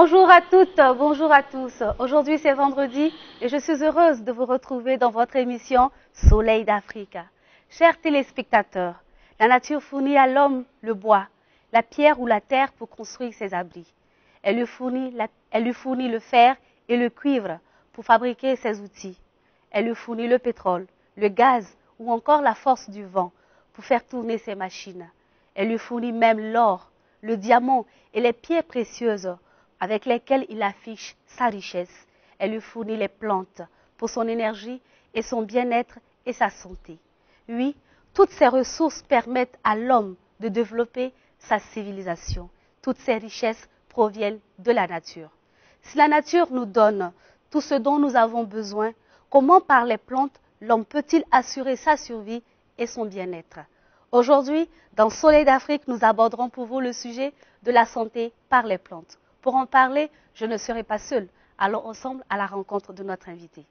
Bonjour à toutes, bonjour à tous. Aujourd'hui c'est vendredi et je suis heureuse de vous retrouver dans votre émission Soleil d'Afrique. Chers téléspectateurs, la nature fournit à l'homme le bois, la pierre ou la terre pour construire ses abris. Elle lui fournit le fer et le cuivre pour fabriquer ses outils. Elle lui fournit le pétrole, le gaz ou encore la force du vent pour faire tourner ses machines. Elle lui fournit même l'or, le diamant et les pierres précieuses avec lesquelles il affiche sa richesse. Elle lui fournit les plantes pour son énergie et son bien-être et sa santé. Oui, toutes ces ressources permettent à l'homme de développer sa civilisation. Toutes ces richesses proviennent de la nature. Si la nature nous donne tout ce dont nous avons besoin, comment par les plantes l'homme peut-il assurer sa survie et son bien-être? Aujourd'hui, dans Soleil d'Afrique, nous aborderons pour vous le sujet de la santé par les plantes. Pour en parler, je ne serai pas seule. Allons ensemble à la rencontre de notre invité.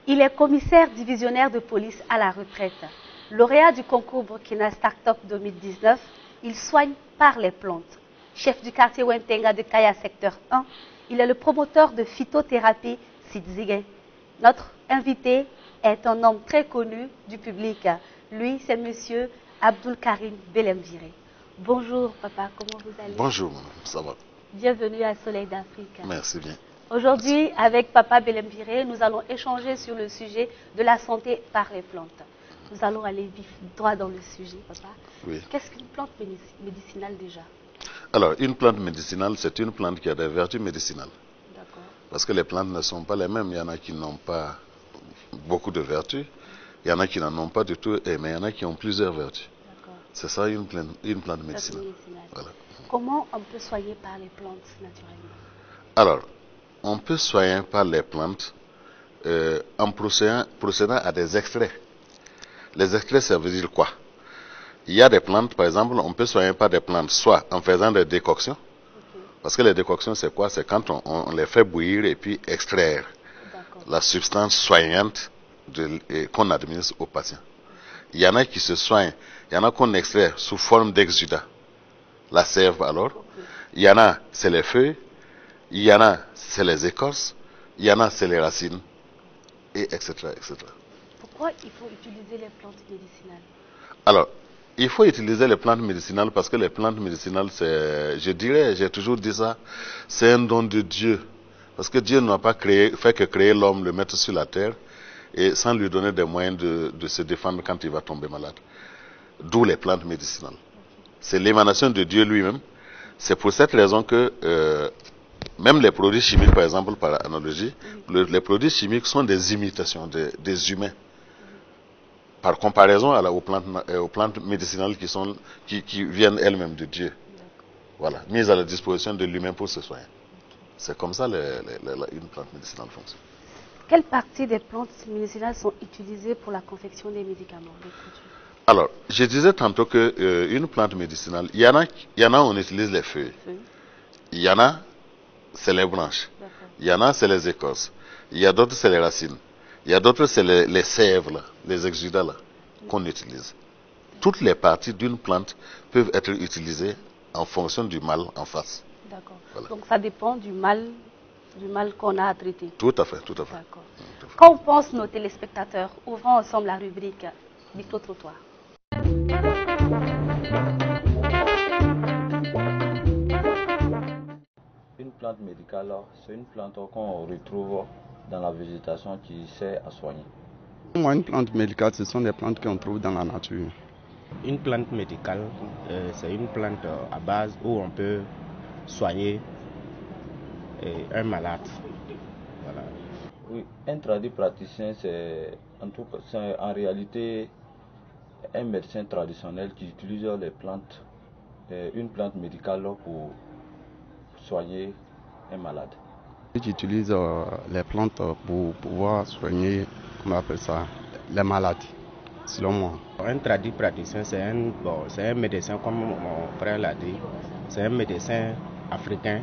Il est commissaire divisionnaire de police à la retraite. Lauréat du concours Burkina Startup 2019, il soigne par les plantes. Chef du quartier Wentenga de Kaya secteur 1, il est le promoteur de phytothérapie Sidzigé. Notre invité est un homme très connu du public. Lui, c'est monsieur Abdul Karim Belemviré. Bonjour papa, comment vous allez? Bonjour, ça va. Bienvenue à Soleil d'Afrique. Merci bien. Aujourd'hui, avec papa Belemviré, nous allons échanger sur le sujet de la santé par les plantes. Nous allons aller droit dans le sujet, papa. Oui. Qu'est-ce qu'une plante médicinale déjà? Alors, une plante médicinale, c'est une plante qui a des vertus médicinales. D'accord. Parce que les plantes ne sont pas les mêmes. Il y en a qui n'ont pas beaucoup de vertus. Il y en a qui n'en ont pas du tout, mais il y en a qui ont plusieurs vertus. C'est ça une plante médicinale. Voilà. Comment on peut soigner par les plantes naturellement? Alors, on peut soigner par les plantes en procédant à des extraits. Les extraits, ça veut dire quoi? Il y a des plantes, par exemple, on peut soigner par des plantes, soit en faisant des décoctions. Parce que les décoctions, c'est quoi? C'est quand on les fait bouillir et puis extraire la substance soignante qu'on administre aux patients. Il y en a qui se soignent, il y en a qu'on extrait sous forme d'exudat, la sève alors. Il y en a, c'est les feuilles, il y en a, c'est les écorces, il y en a, c'est les racines, et etc., etc. Pourquoi il faut utiliser les plantes médicinales? Alors, il faut utiliser les plantes médicinales parce que les plantes médicinales, c'est, je dirais, j'ai toujours dit ça, c'est un don de Dieu. Parce que Dieu n'a pas fait que créer l'homme, le mettre sur la terre, et sans lui donner des moyens de se défendre quand il va tomber malade. D'où les plantes médicinales. C'est l'émanation de Dieu lui-même. C'est pour cette raison que même les produits chimiques, par exemple, par analogie, les produits chimiques sont des imitations des humains. Par comparaison aux plantes médicinales qui viennent elles-mêmes de Dieu. Voilà, mises à la disposition de l'humain pour se soigner. C'est comme ça une plante médicinale fonctionne. Quelles parties des plantes médicinales sont utilisées pour la confection des médicaments, des produits? Alors, je disais tantôt qu'une plante médicinale, il y en a on utilise les feuilles. Il y en a, c'est les branches. Il y en a, c'est les écorces. Il y a d'autres, c'est les racines. Il y a d'autres, c'est les sèves, là, les exudats là, qu'on utilise. Toutes les parties d'une plante peuvent être utilisées en fonction du mal en face. D'accord. Voilà. Donc ça dépend du mal qu'on a à traiter. Tout à fait, tout à fait. D'accord. Qu'en pensent nos téléspectateurs? Ouvrons ensemble la rubrique Micro-trottoir. Une plante médicale, c'est une plante qu'on retrouve dans la végétation qui sert à soigner. Une plante médicale, ce sont des plantes qu'on trouve dans la nature. Une plante médicale, c'est une plante à base où on peut soigner un malade. Voilà. Oui, un tradipraticien, c'est en réalité un médecin traditionnel qui utilise les plantes, une plante médicale pour soigner un malade. J'utilise les plantes pour pouvoir soigner, comment on appelle ça, les maladies, selon moi. Un tradipraticien, c'est un médecin, comme mon frère l'a dit, c'est un médecin africain.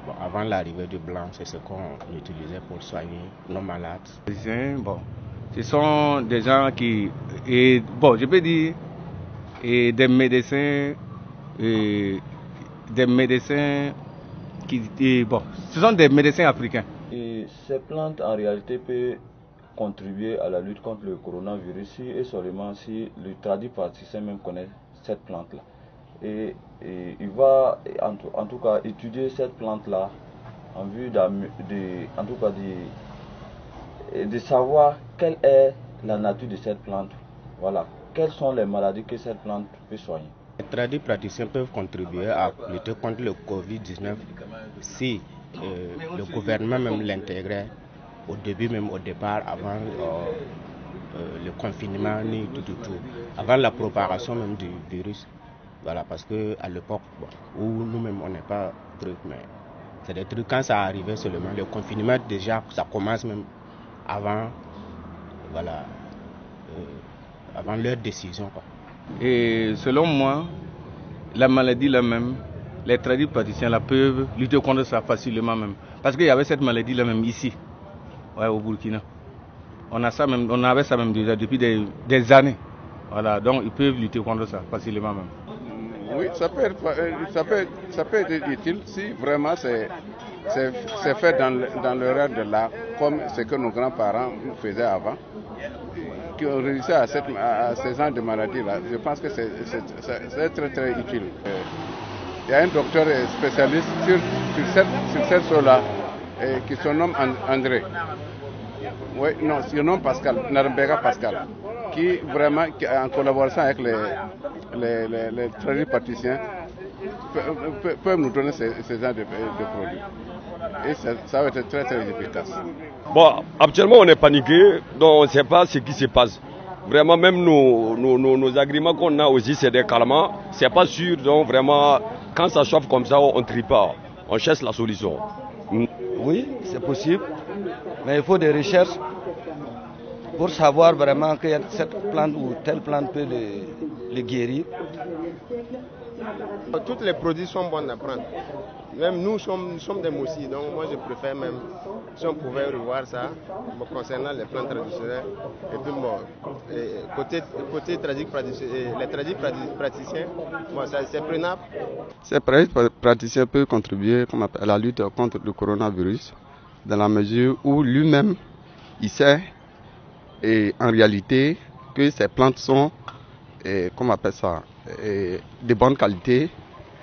Bon, avant l'arrivée du blanc, c'est ce qu'on utilisait pour soigner nos malades. Ce sont des gens qui, je peux dire, et des médecins bon, ce sont des médecins africains. Et ces plantes en réalité peuvent contribuer à la lutte contre le coronavirus si et seulement si le tradipraticien même connaît cette plante-là. Et il va en tout cas étudier cette plante-là en vue de savoir quelle est la nature de cette plante. Voilà, quelles sont les maladies que cette plante peut soigner. Les tradipraticiens peuvent contribuer à lutter contre le Covid-19 si le gouvernement même l'intégrait au début, même au départ, avant le confinement, ni tout, avant la propagation même du virus. Voilà, parce qu'à l'époque où nous-mêmes on n'est pas truc, mais c'est des trucs quand ça arrivait seulement, le confinement déjà, ça commence même avant, voilà, avant leur décision, quoi. Et selon moi, la maladie là-même, les tradipraticiens là peuvent lutter contre ça facilement même. Parce qu'il y avait cette maladie là-même ici, ouais, au Burkina. On avait ça même déjà depuis des années. Voilà, donc ils peuvent lutter contre ça facilement même. Oui, ça peut être utile si vraiment c'est fait dans l'horaire de l'art, comme ce que nos grands-parents faisaient avant, qui ont réussi à ces genre de maladies-là. Je pense que c'est très très utile. Il y a un docteur spécialiste sur cette chose-là qui se nomme André. Oui, non, se nomme Pascal, Narembega Pascal, qui vraiment, en collaboration avec les tradipraticiens, peuvent nous donner ces genres de produits. Et ça va être très très efficace. Bon, actuellement on est paniqué, donc on ne sait pas ce qui se passe. Vraiment, même nos agréments qu'on a aussi, c'est des calmants. C'est pas sûr, donc vraiment, quand ça chauffe comme ça, on ne trie pas. On cherche la solution. Oui, c'est possible, mais il faut des recherches pour savoir vraiment que cette plante ou telle plante peut le guérir. Tous les produits sont bons à prendre. Même nous sommes des moussis, donc moi je préfère même si on pouvait revoir ça concernant les plantes traditionnelles. Et puis bon, côté les tradipraticiens, bon, c'est prenable. Ces praticiens peuvent contribuer à la lutte contre le coronavirus dans la mesure où lui-même il sait et en réalité que ces plantes sont, comment on appelle ça, de bonne qualité.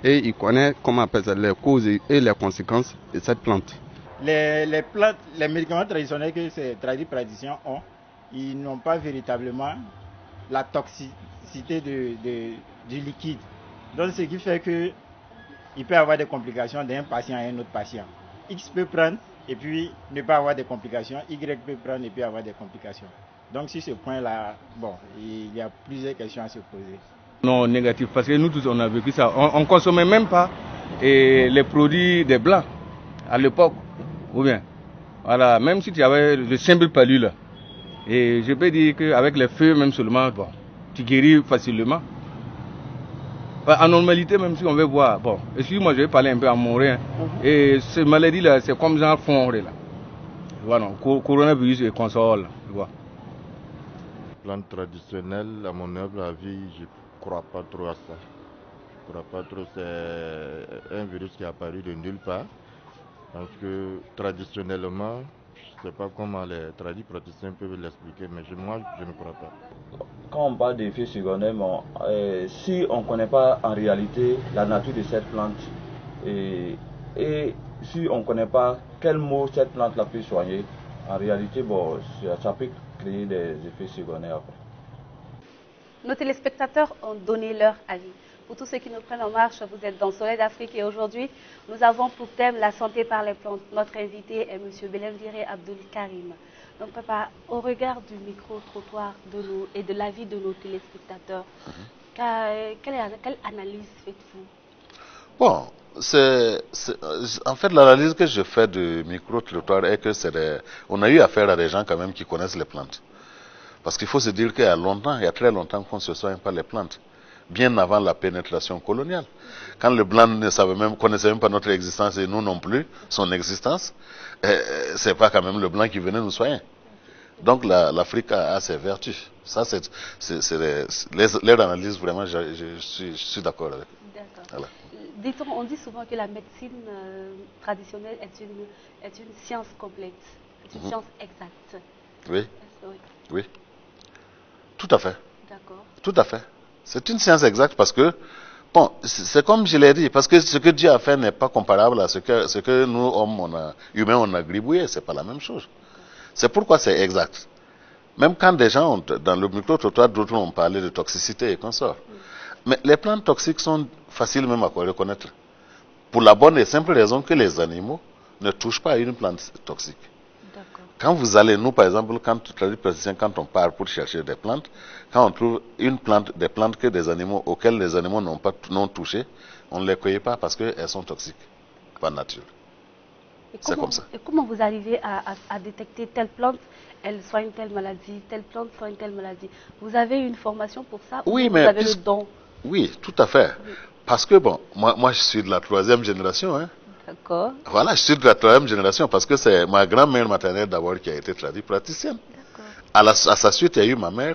Et il connaît comment appelle ça, les causes et les conséquences de cette plante. Les plantes, les médicaments traditionnels que ces tradipraticiens ont, ils n'ont pas véritablement la toxicité du liquide. Donc ce qui fait qu'il peut avoir des complications d'un patient à un autre patient. X peut prendre et puis ne pas avoir des complications, Y peut prendre et puis avoir des complications. Donc sur ce point-là, bon, il y a plusieurs questions à se poser. Non, négatif, parce que nous tous on a vécu ça. On ne consommait même pas les produits des blancs à l'époque. Ou bien, voilà, même si tu avais le simple palu là, et je peux dire qu'avec les feux même seulement, bon, tu guéris facilement. En normalité, même si on veut voir, bon, excuse-moi, je vais parler un peu en montréen. Et cette maladie là, c'est comme genre fond là. Voilà, coronavirus et console, tu vois. Plante traditionnelle, à mon humble avis, je ne crois pas trop à ça. Je ne crois pas trop, c'est un virus qui est apparu de nulle part. Parce que traditionnellement, je ne sais pas comment les tradipraticiens peuvent l'expliquer, mais moi je ne crois pas. Quand on parle d'effets secondaires, si on ne connaît pas en réalité la nature de cette plante et si on ne connaît pas quel mot cette plante-là peut soigner, en réalité, bon, ça peut créer des effets secondaires après. Nos téléspectateurs ont donné leur avis. Pour tous ceux qui nous prennent en marche, vous êtes dans Soleil d'Afrique et aujourd'hui, nous avons pour thème la santé par les plantes. Notre invité est M. Belemviré Abdoul Karim. Donc, papa, au regard du micro-trottoir et de l'avis de nos téléspectateurs, quelle analyse faites-vous? Bon, en fait, l'analyse que je fais du micro-trottoir est que on a eu affaire à des gens quand même qui connaissent les plantes. Parce qu'il faut se dire qu'il y a très longtemps qu'on se soigne par les plantes. Bien avant la pénétration coloniale. Quand le blanc ne connaissait même pas notre existence et nous non plus, son existence, c'est pas quand même le blanc qui venait nous soigner. Donc l'Afrique a ses vertus. Ça, c'est leur analyse, vraiment, je suis d'accord avec. D'accord. Voilà. On dit souvent que la médecine traditionnelle est une science complète, c'est une science exacte. Oui. Oui. Oui. Tout à fait. D'accord. Tout à fait. C'est une science exacte parce que, bon, c'est comme je l'ai dit, parce que ce que Dieu a fait n'est pas comparable à ce que nous, hommes, humains, on a gribouillé. C'est pas la même chose. C'est pourquoi c'est exact. Même quand des gens, dans le micro-trottoir, d'autres ont parlé de toxicité et consorts. Mais les plantes toxiques sont faciles même à reconnaître. Pour la bonne et simple raison que les animaux ne touchent pas à une plante toxique. Quand vous allez, nous par exemple, quand on part pour chercher des plantes, quand on trouve des plantes que auxquelles les animaux n'ont touché, on ne les cueille pas parce qu'elles sont toxiques, par nature. C'est comme ça. Et comment vous arrivez à détecter telle plante, elle soigne telle maladie, telle plante soigne telle maladie? Vous avez une formation pour ça? Oui, ou mais vous avez le don? Oui, tout à fait. Oui. Parce que bon, moi je suis de la 3e génération. Hein. D'accord. Voilà, je suis de la 3e génération parce que c'est ma grand-mère maternelle d'abord qui a été traduite praticienne. À sa suite, il y a eu ma mère.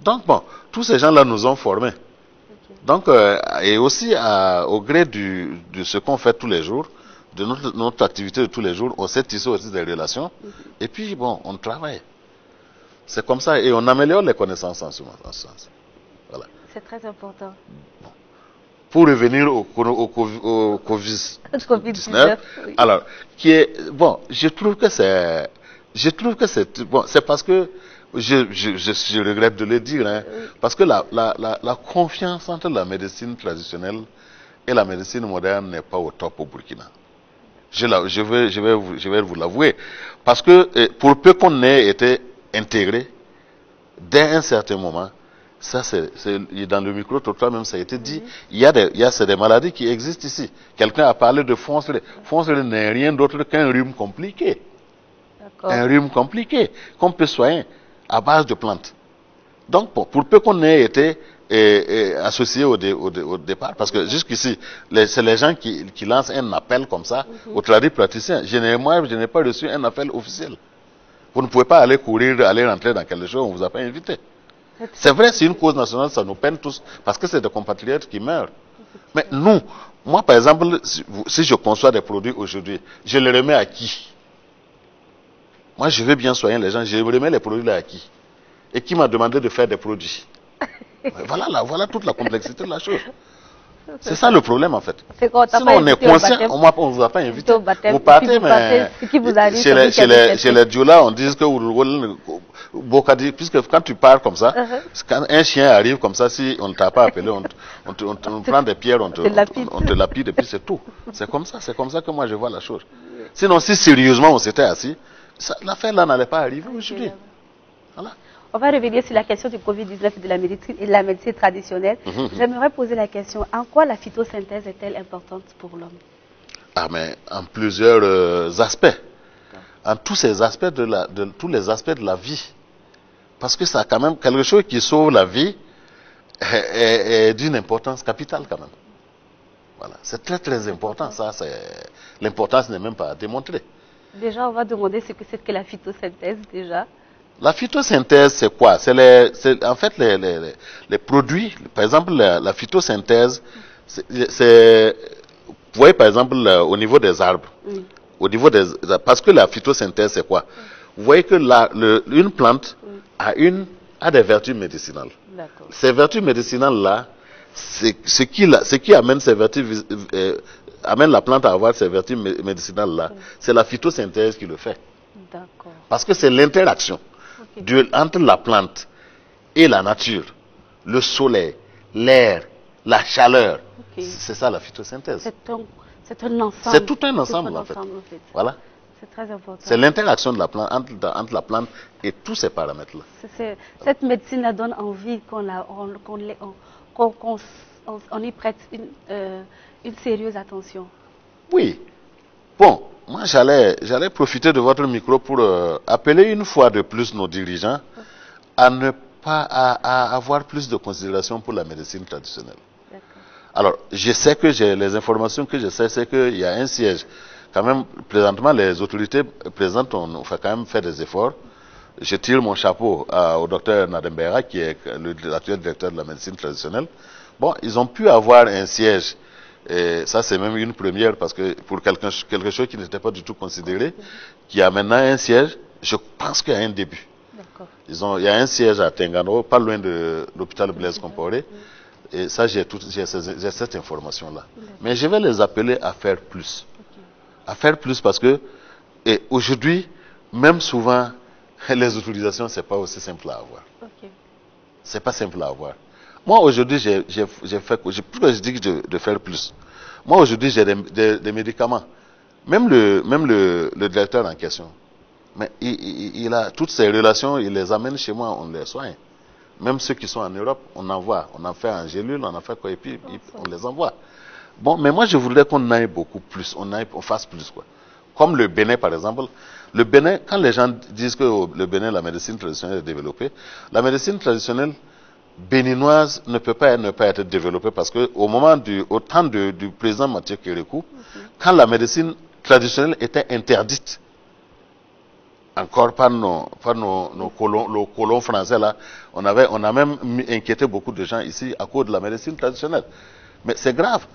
Donc bon, tous ces gens-là nous ont formés. Okay. Donc, et aussi au gré de ce qu'on fait tous les jours, de notre activité de tous les jours, on s'est tissé aussi des relations. Et puis bon, on travaille. C'est comme ça et on améliore les connaissances en ce sens. Voilà. C'est très important. Bon. Pour revenir au Covid-19, oui. Alors, je trouve que c'est parce que je regrette de le dire, hein, oui. Parce que la confiance entre la médecine traditionnelle et la médecine moderne n'est pas au top au Burkina. Je vais vous l'avouer, parce que pour peu qu'on ait été intégré, dès un certain moment, ça c'est dans le micro-trottoir même ça a été dit, il y a des maladies qui existent ici. Quelqu'un a parlé de foncelet. Foncelet n'est rien d'autre qu'un rhume compliqué. Un rhume compliqué qu'on peut soigner à base de plantes. Donc pour peu qu'on ait été associé au départ, parce que jusqu'ici, c'est les gens qui lancent un appel comme ça aux tradipraticiens. Généralement, je n'ai pas reçu un appel officiel. Vous ne pouvez pas aller courir, aller rentrer dans quelque chose, on ne vous a pas invité. C'est vrai, c'est une cause nationale, ça nous peine tous, parce que c'est des compatriotes qui meurent. Mais nous, moi par exemple, si je conçois des produits aujourd'hui, je les remets à qui? Moi je veux bien soigner les gens, je remets les produits là à qui? Et qui m'a demandé de faire des produits? Voilà toute la complexité de la chose. C'est ça le problème en fait. Sinon on est conscient, on ne vous a pas invité. Vous partez, mais chez les Dioula, on dit que puisque quand tu pars comme ça, quand un chien arrive comme ça, si on ne t'a pas appelé, on prend des pierres, on te lapide et puis c'est tout. C'est comme ça que moi je vois la chose. Sinon si sérieusement on s'était assis, l'affaire là n'allait pas arriver aujourd'hui. Voilà. On va revenir sur la question du Covid-19 et de la médecine traditionnelle. J'aimerais poser la question, en quoi la phytosynthèse est-elle importante pour l'homme? Ah, mais en plusieurs aspects. En tous ces aspects tous les aspects de la vie. Parce que ça quand même, quelque chose qui sauve la vie est d'une importance capitale quand même. Voilà. C'est très très important. L'importance n'est même pas à démontrer. Déjà, on va demander ce que c'est que la phytosynthèse déjà. La phytosynthèse, c'est quoi? C'est en fait les produits. Par exemple, la phytosynthèse, vous voyez par exemple au niveau des arbres. Parce que la phytosynthèse, c'est quoi? Vous voyez que une plante a des vertus médicinales. Ces vertus médicinales-là, ce qui amène ces vertus, amène la plante à avoir ces vertus médicinales-là, c'est la phytosynthèse qui le fait. Parce que c'est l'interaction entre la plante et la nature, le soleil, l'air, la chaleur. C'est ça la phytosynthèse. C'est un ensemble. C'est tout un ensemble en fait. Voilà. C'est très important. C'est l'interaction de la plante, entre la plante et tous ces paramètres-là. Cette médecine donne envie qu'on y prête une sérieuse attention. Oui. Bon, moi j'allais profiter de votre micro pour appeler une fois de plus nos dirigeants à ne pas à avoir plus de considération pour la médecine traditionnelle. Alors, je sais que les informations que je sais, c'est qu'il y a un siège. Quand même, présentement, les autorités présentes ont quand même fait des efforts je tire mon chapeau au docteur Nadembera, qui est l'actuel directeur de la médecine traditionnelle. Bon, ils ont pu avoir un siège. Et ça, c'est même une première, parce que pour quelque chose qui n'était pas du tout considéré, qui a maintenant un siège, je pense qu'il y a un début. Il y a un siège à Tengano, pas loin de l'hôpital Blaise Compaoré. Et ça, j'ai cette information-là. Mais je vais les appeler à faire plus. À faire plus parce que, aujourd'hui, même souvent, les autorisations, c'est pas aussi simple à avoir. C'est pas simple à avoir. Moi, aujourd'hui, pourquoi je dis de faire plus? Moi, aujourd'hui, j'ai des médicaments. Même le directeur en question, mais il a toutes ces relations, il les amène chez moi, on les soigne. Même ceux qui sont en Europe, on envoie. On en fait en gélule, on en fait quoi, et puis on les envoie. Bon, mais moi, je voudrais qu'on aille beaucoup plus, on fasse plus, quoi. Comme le Bénin, par exemple. Le Bénin, quand les gens disent que le Bénin, la médecine traditionnelle est développée, la médecine traditionnelle béninoise ne peut pas ne pas être développée parce que au temps du président Mathieu Kérékou, quand la médecine traditionnelle était interdite, encore par nos colons français là, on a même inquiété beaucoup de gens ici à cause de la médecine traditionnelle. Mais c'est grave.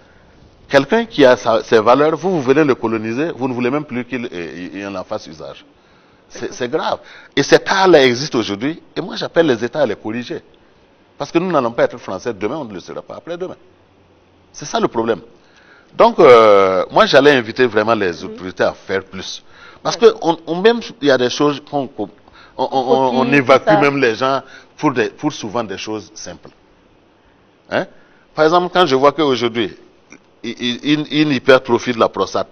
Quelqu'un qui a ses valeurs, vous venez le coloniser, vous ne voulez même plus qu'il en fasse usage. C'est grave. Et cet art-là existe aujourd'hui, et moi j'appelle les États à les corriger. Parce que nous n'allons pas être français demain, on ne le sera pas après-demain. C'est ça le problème. Donc, moi j'allais inviter vraiment les autorités à faire plus. Parce que même il y a des choses on évacue même les gens pour souvent des choses simples. Hein? Par exemple, quand je vois qu'aujourd'hui, une hypertrophie de la prostate,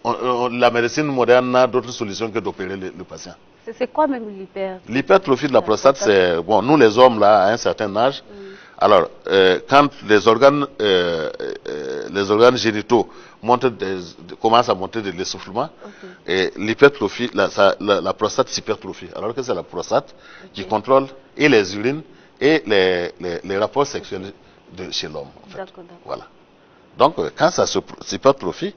la médecine moderne n'a d'autre solution que d'opérer le patient. C'est quoi même l'hypertrophie de la prostate? C'est, bon, nous les hommes là, à un certain âge, alors, quand les organes génitaux commencent à monter de l'essoufflement, et l'hypertrophie, la prostate s'hypertrophie. Alors que c'est la prostate qui contrôle et les urines et les rapports sexuels chez l'homme. En fait. Voilà. Donc, quand ça s'hypertrophie,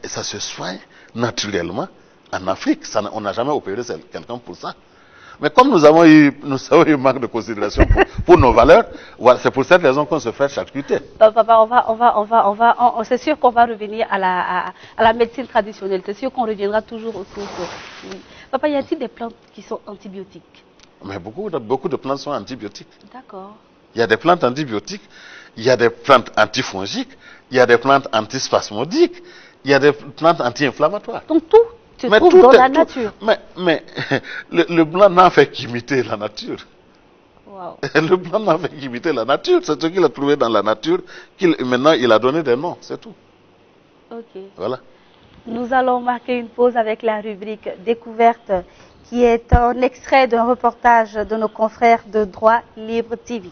ça se soigne naturellement en Afrique. On n'a jamais opéré quelqu'un pour ça. Mais comme nous avons eu manque de considération pour nos valeurs, voilà, c'est pour cette raison qu'on se fait charcuter. Papa, c'est sûr qu'on va revenir à la médecine traditionnelle. C'est sûr qu'on reviendra toujours aux sources. Papa, y a-t-il des plantes qui sont antibiotiques? Mais beaucoup de plantes sont antibiotiques. D'accord. Il y a des plantes antibiotiques, il y a des plantes antifongiques, il y a des plantes antispasmodiques, il y a des plantes anti-inflammatoires. Donc tout se trouve dans la nature. Mais le blanc n'a fait qu'imiter la nature. Wow. Le blanc n'a fait qu'imiter la nature. C'est ce qu'il a trouvé dans la nature. Maintenant, il a donné des noms. C'est tout. Ok. Voilà. Nous allons marquer une pause avec la rubrique Découverte, qui est un extrait d'un reportage de nos confrères de Droit Libre TV.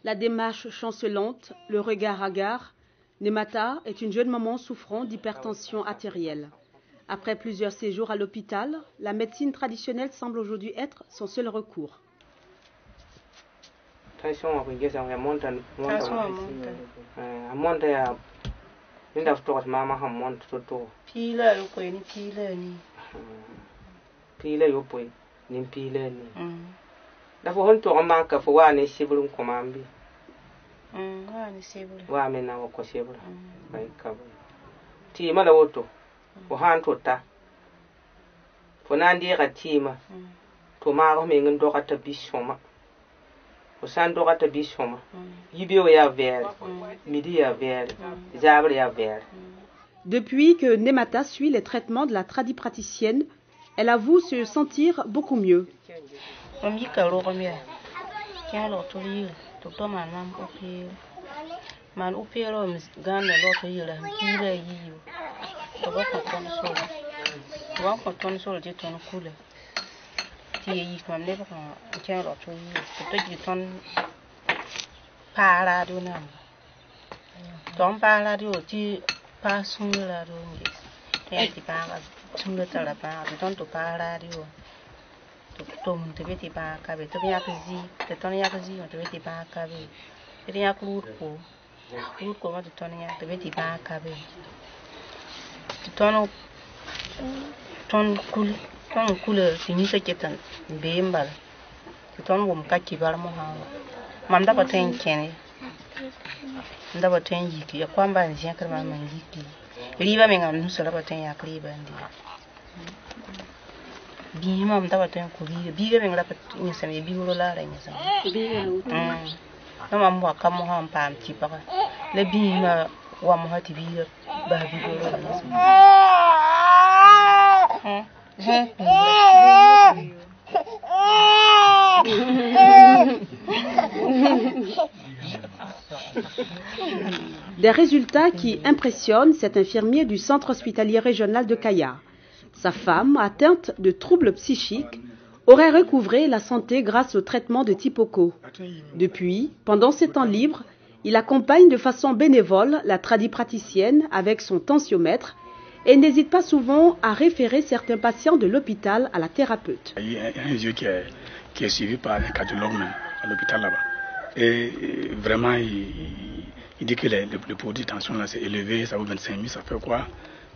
La démarche chancelante, le regard hagard, Nemata est une jeune maman souffrant d'hypertension artérielle. Après plusieurs séjours à l'hôpital, la médecine traditionnelle semble aujourd'hui être son seul recours. Dafa hon to ma ka fo wa ne shibulun komambi wa ne shibul wa me na ko shibul bai ka ti mala woto o han to ta fo nan di ga ti ma to ma ro me ngin do ka ta bishoma o san do ka ta bishoma yibe o ya ver midi ya ver jabre ya ver. Depuis que Nemata suit les traitements de la tradipraticienne, elle avoue se sentir beaucoup mieux. Tom te veti ba ka be to ya kazi te ton ya kazi on te veti ba ka be te ya ku po Ur ko ma ton ya de beti ba ka be. Ton kul fini se ketan be mbal. Ton wom ka kibar mo ha. Mam da ba ten kene. Nda ba ten yiki ya kwamba ni jen kama man yiki. Riba me ngam nusala ba ten ya kriba ndi. Bi mam da ba ten ko bi ga me ngala pa ni sa me bi wuro la ra ni sa. Na mam wa kam mo ham pam ti pa. Le bi ma wa mo ha ti bi ba bi wuro la ni Des résultats qui impressionnent cet infirmier du centre hospitalier régional de Kaya. Sa femme, atteinte de troubles psychiques, aurait recouvré la santé grâce au traitement de Tipoko. Depuis, pendant ses temps libres, il accompagne de façon bénévole la tradipraticienne avec son tensiomètre et n'hésite pas souvent à référer certains patients de l'hôpital à la thérapeute. Il y a un vieux qui est suivi par un cardiologue même à l'hôpital là-bas. Et vraiment, il dit que le produit de tension là c'est élevé, ça vaut 25 000, ça fait quoi?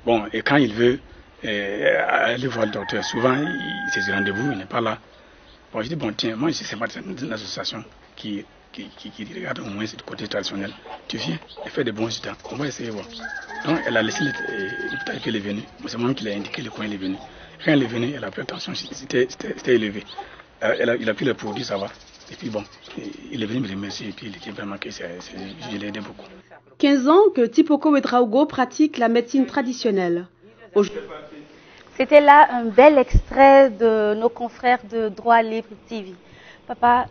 Bon, et quand il veut aller voir le docteur, souvent il saisit rendez-vous, il n'est pas là. Bon, je dis, bon, tiens, moi, c'est pas une association qui regarde au moins ce côté traditionnel. Tu viens et fais des bons résultats. On va essayer voir. Donc, elle a laissé l'hôpital qu'elle est venue. C'est moi qui l'ai indiqué le coin elle est venue. Quand elle est venue, elle a pris attention, c'était élevé. Il a pris le produit, ça va. Et puis bon, il est venu me remercier et puis il était vraiment que je l'ai aidé beaucoup. 15 ans que Tipoko Ouedraogo pratique la médecine traditionnelle. C'était là un bel extrait de nos confrères de Droit Libre TV. Papa,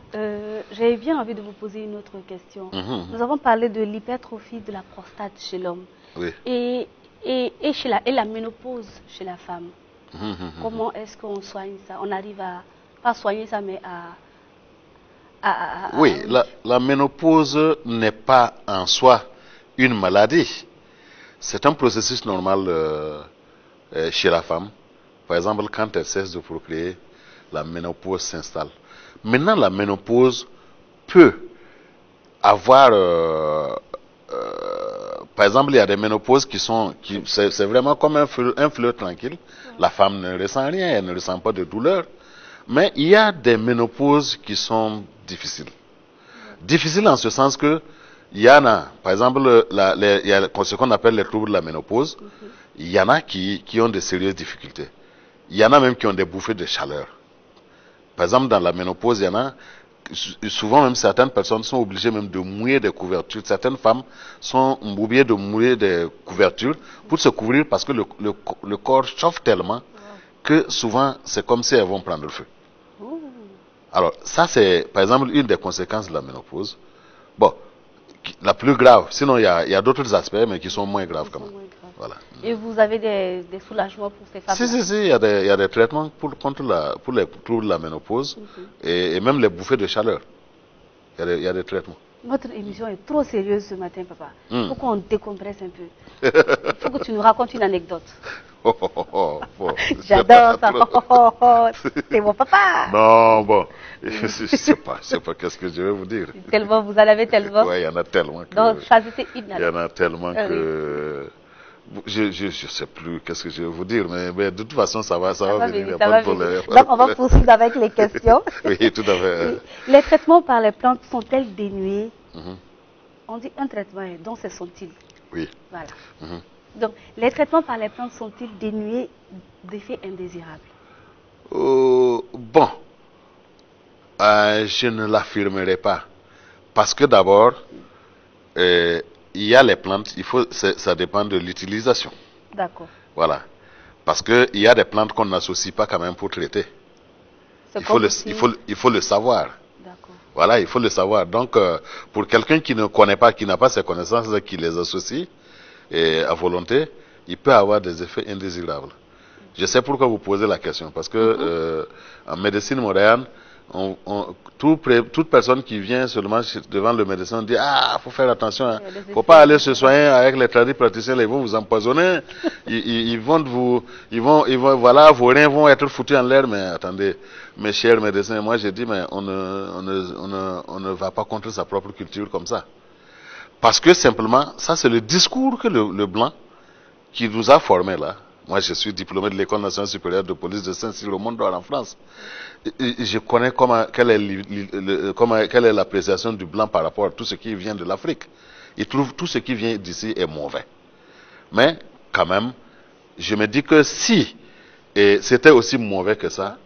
j'avais bien envie de vous poser une autre question. Nous avons parlé de l'hypertrophie de la prostate chez l'homme et la ménopause chez la femme. Comment est-ce qu'on soigne ça? On arrive à, pas soigner ça, mais Oui, la ménopause n'est pas en soi une maladie. C'est un processus normal chez la femme. Par exemple, quand elle cesse de procréer, la ménopause s'installe. Maintenant, la ménopause peut avoir... par exemple, il y a des ménopauses c'est vraiment comme un fleur tranquille. La femme ne ressent rien, elle ne ressent pas de douleur. Mais il y a des ménopauses qui sont difficiles. Difficiles en ce sens que il y en a, par exemple, il y a ce qu'on appelle les troubles de la ménopause. Il y en a qui ont de sérieuses difficultés. Il y en a même qui ont des bouffées de chaleur. Par exemple, dans la ménopause, il y en a, souvent même certaines personnes sont obligées même de mouiller des couvertures. Certaines femmes sont obligées de mouiller des couvertures pour se couvrir parce que le corps chauffe tellement que souvent c'est comme si elles vont prendre le feu. Alors ça c'est par exemple une des conséquences de la ménopause. Bon, la plus grave, sinon il y a d'autres aspects mais qui sont moins graves quand même. Voilà. Et vous avez des soulagements pour ces femmes? Si, il y a des traitements pour les troubles de la ménopause et même les bouffées de chaleur. Il y a des traitements. Notre émission est trop sérieuse ce matin, papa. Il faut qu'on décompresse un peu. Il faut que tu nous racontes une anecdote. J'adore ça. C'est mon papa. Non, bon, je sais pas qu'est-ce que je vais vous dire. Tellement, vous en avez tellement. Oui, il y en a tellement. Donc, choisissez une. Il y en a tellement que... Je sais plus qu'est-ce que je vais vous dire, mais de toute façon, ça va venir. Donc, on va poursuivre avec les questions. Oui, tout à fait. Les traitements par les plantes sont-elles dénués? On dit un traitement, donc ce sont-ils? Oui. Voilà. Donc, les traitements par les plantes sont-ils dénués d'effets indésirables? Bon, je ne l'affirmerai pas. Parce que d'abord, il y a les plantes, ça dépend de l'utilisation. D'accord. Voilà. Parce qu'il y a des plantes qu'on n'associe pas quand même pour traiter. Il faut le savoir. D'accord. Voilà, il faut le savoir. Donc, pour quelqu'un qui ne connaît pas, qui n'a pas ces connaissances, qui les associe à volonté, il peut avoir des effets indésirables. Je sais pourquoi vous posez la question. Parce que en médecine moderne, toute personne qui vient seulement devant le médecin dit ah, faut faire attention, hein. Faut pas aller se soigner avec les tradipraticiens, ils vont vous empoisonner, voilà, vos reins vont être foutus en l'air. Mais attendez, mes chers médecins, moi j'ai dit mais on ne va pas contre sa propre culture comme ça. Parce que simplement, ça c'est le discours que le blanc qui nous a formés là. Moi je suis diplômé de l'École nationale supérieure de police de Saint-Cyr-au-Mont-d'Or en France. Et je connais quelle est l'appréciation du blanc par rapport à tout ce qui vient de l'Afrique. Il trouve tout ce qui vient d'ici est mauvais. Mais quand même, je me dis que si c'était aussi mauvais que ça,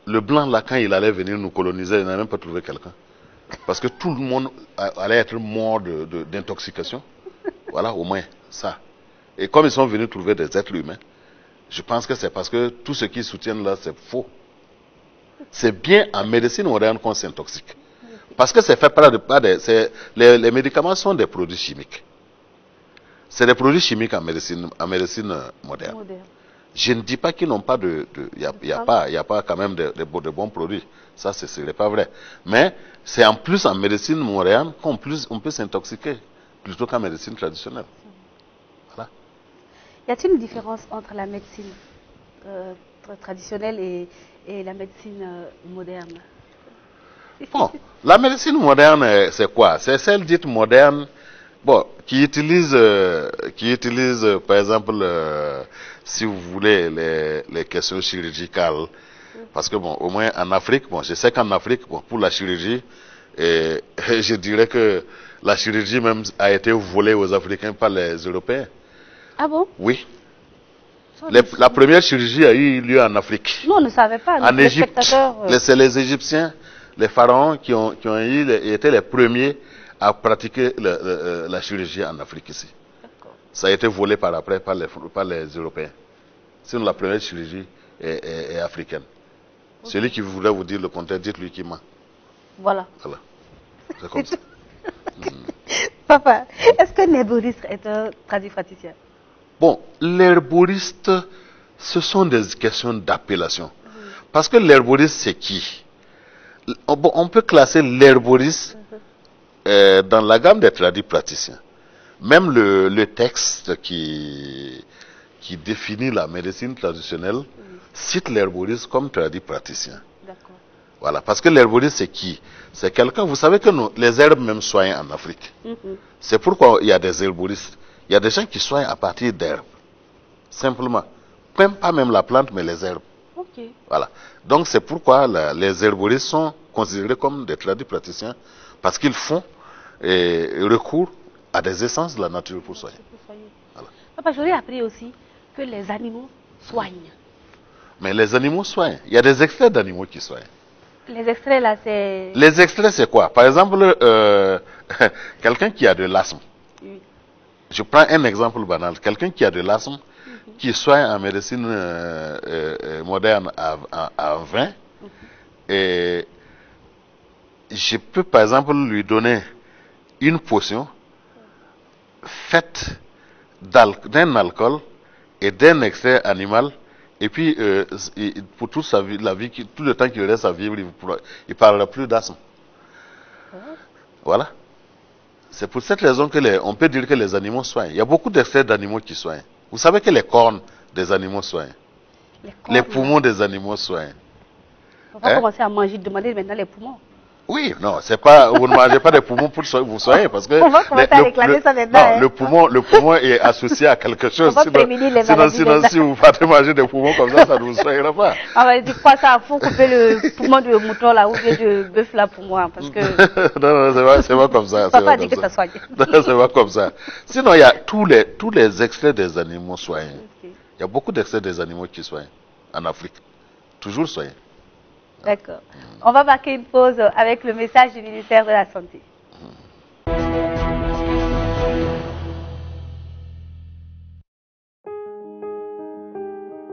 le blanc là quand il allait venir nous coloniser, il n'allait même pas trouvé quelqu'un. Parce que tout le monde allait être mort d'intoxication. Voilà, au moins ça. Et comme ils sont venus trouver des êtres humains, je pense que c'est parce que tout ce qu'ils soutiennent là, c'est faux. C'est bien en médecine moderne qu'on s'intoxique. Parce que c'est fait par les médicaments sont des produits chimiques. C'est des produits chimiques en médecine moderne. Je ne dis pas qu'ils n'ont pas il n'y a pas quand même de bons produits. Ça, ce n'est pas vrai. Mais c'est en plus en médecine moderne qu'on peut s'intoxiquer plutôt qu'en médecine traditionnelle. Voilà. Y a-t-il une différence entre la médecine traditionnelle et la médecine moderne? Bon, la médecine moderne, c'est quoi? C'est celle dite moderne, bon, qui utilise par exemple, si vous voulez, les questions chirurgicales. Parce que, bon, au moins en Afrique, bon, je sais qu'en Afrique, bon, pour la chirurgie, je dirais que la chirurgie même a été volée aux Africains par les Européens. Ah bon? Oui. La première chirurgie a eu lieu en Afrique. Non, on ne savait pas. En Égypte, c'est les Égyptiens, les pharaons qui étaient les premiers à pratiquer la chirurgie en Afrique ici. Ça a été volé par les Européens. Sinon, la première chirurgie est africaine. Okay. Celui qui voudrait vous dire le contraire, dites-lui qu'il ment. Voilà. Voilà. C'est comme ça. Papa, est-ce qu'un herboriste est un tradipraticien? Bon, l'herboriste, ce sont des questions d'appellation. Parce que l'herboriste, c'est qui? On peut classer l'herboriste dans la gamme des tradipraticiens. Même le texte qui définit la médecine traditionnelle cite l'herboriste comme tradipraticien. Voilà, parce que l'herboriste, c'est qui? C'est quelqu'un, vous savez que les herbes même soignent en Afrique. C'est pourquoi il y a des herboristes. Il y a des gens qui soignent à partir d'herbes. Simplement. Pas même la plante, mais les herbes. Okay. Voilà. Donc c'est pourquoi les herboristes sont considérés comme des tradipraticiens, parce qu'ils font recours à des essences de la nature pour soigner. Voilà. Papa, j'aurais appris aussi que les animaux soignent. Mais les animaux soignent. Il y a des extraits d'animaux qui soignent. Les extraits là, c'est... Les extraits, c'est quoi? Par exemple, quelqu'un qui a de l'asthme. Oui. Je prends un exemple banal. Quelqu'un qui a de l'asthme, qui soigne en médecine moderne à 20, et je peux par exemple lui donner une potion faite d'un alcool et d'un extrait animal, et puis pour toute sa vie, tout le temps qu'il reste à vivre, il ne parlera plus d'asthme. Voilà. C'est pour cette raison on peut dire que les animaux soignent. Il y a beaucoup d'extraits d'animaux qui soignent. Vous savez que les cornes des animaux soignent. Les poumons des animaux soignent. On va commencer à manger, demander maintenant les poumons. Oui, non, c'est pas, vous ne mangez pas des poumons pour vous soigner, parce que on va commencer à réclamer ça maintenant. Non, le poumon est associé à quelque chose. Sinon, si vous partez manger des poumons comme ça ne vous soignera pas. Ah ouais, dis quoi ça, faut couper le poumon de mouton là, ou bien de bœuf là pour moi, parce que... non, c'est pas comme ça. Papa dit que ça soigne. Non, c'est pas comme ça. Sinon, il y a tous les extraits des animaux soignent. Il y a beaucoup d'extraits des animaux qui soignent en Afrique. Toujours soignent. D'accord. On va marquer une pause avec le message du ministère de la Santé.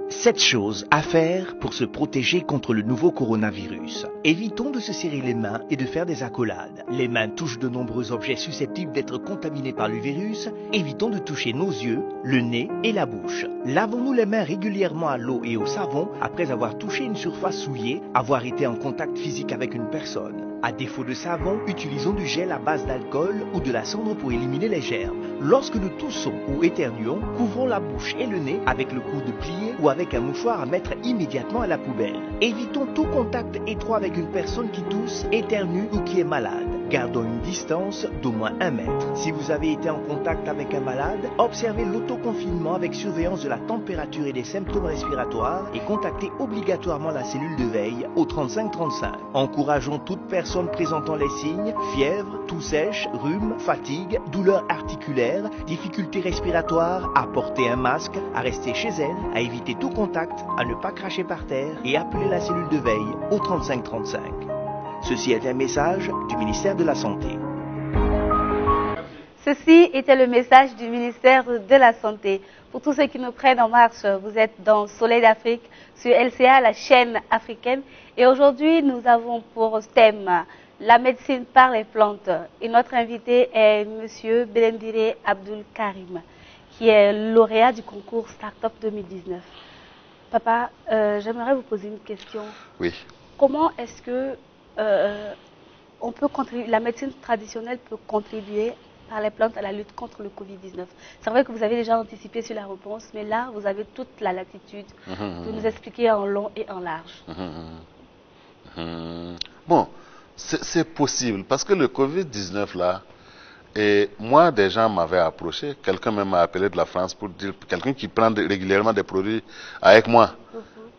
Sept choses à faire pour se protéger contre le nouveau coronavirus. Évitons de se serrer les mains et de faire des accolades. Les mains touchent de nombreux objets susceptibles d'être contaminés par le virus. Évitons de toucher nos yeux, le nez et la bouche. Lavons-nous les mains régulièrement à l'eau et au savon après avoir touché une surface souillée, avoir été en contact physique avec une personne. À défaut de savon, utilisons du gel à base d'alcool ou de la cendre pour éliminer les germes. Lorsque nous toussons ou éternuons, couvrons la bouche et le nez avec le coude plié ou avec un mouchoir à mettre immédiatement à la poubelle. Évitons tout contact étroit avec une personne qui tousse, éternue ou qui est malade. gardant une distance d'au moins 1 mètre. Si vous avez été en contact avec un malade, observez l'autoconfinement avec surveillance de la température et des symptômes respiratoires et contactez obligatoirement la cellule de veille au 3535. Encourageons toute personne présentant les signes, fièvre, toux sèche, rhume, fatigue, douleurs articulaires, difficultés respiratoires, à porter un masque, à rester chez elle, à éviter tout contact, à ne pas cracher par terre et appeler la cellule de veille au 3535. Ceci est un message du ministère de la Santé. Ceci était le message du ministère de la Santé. Pour tous ceux qui nous prennent en marche, vous êtes dans Soleil d'Afrique sur LCA, la chaîne africaine. Et aujourd'hui, nous avons pour thème la médecine par les plantes. Et notre invité est M. Belendire Abdul Karim, qui est lauréat du concours Startup 2019. Papa, j'aimerais vous poser une question. Oui. Comment est-ce que la médecine traditionnelle peut contribuer par les plantes à la lutte contre le Covid-19? C'est vrai que vous avez déjà anticipé sur la réponse, mais là, vous avez toute la latitude de nous expliquer en long et en large. Bon, c'est possible, parce que le Covid-19 là, et moi, des gens m'avaient approché, quelqu'un même m'a appelé de la France pour dire, quelqu'un qui prend régulièrement des produits avec moi,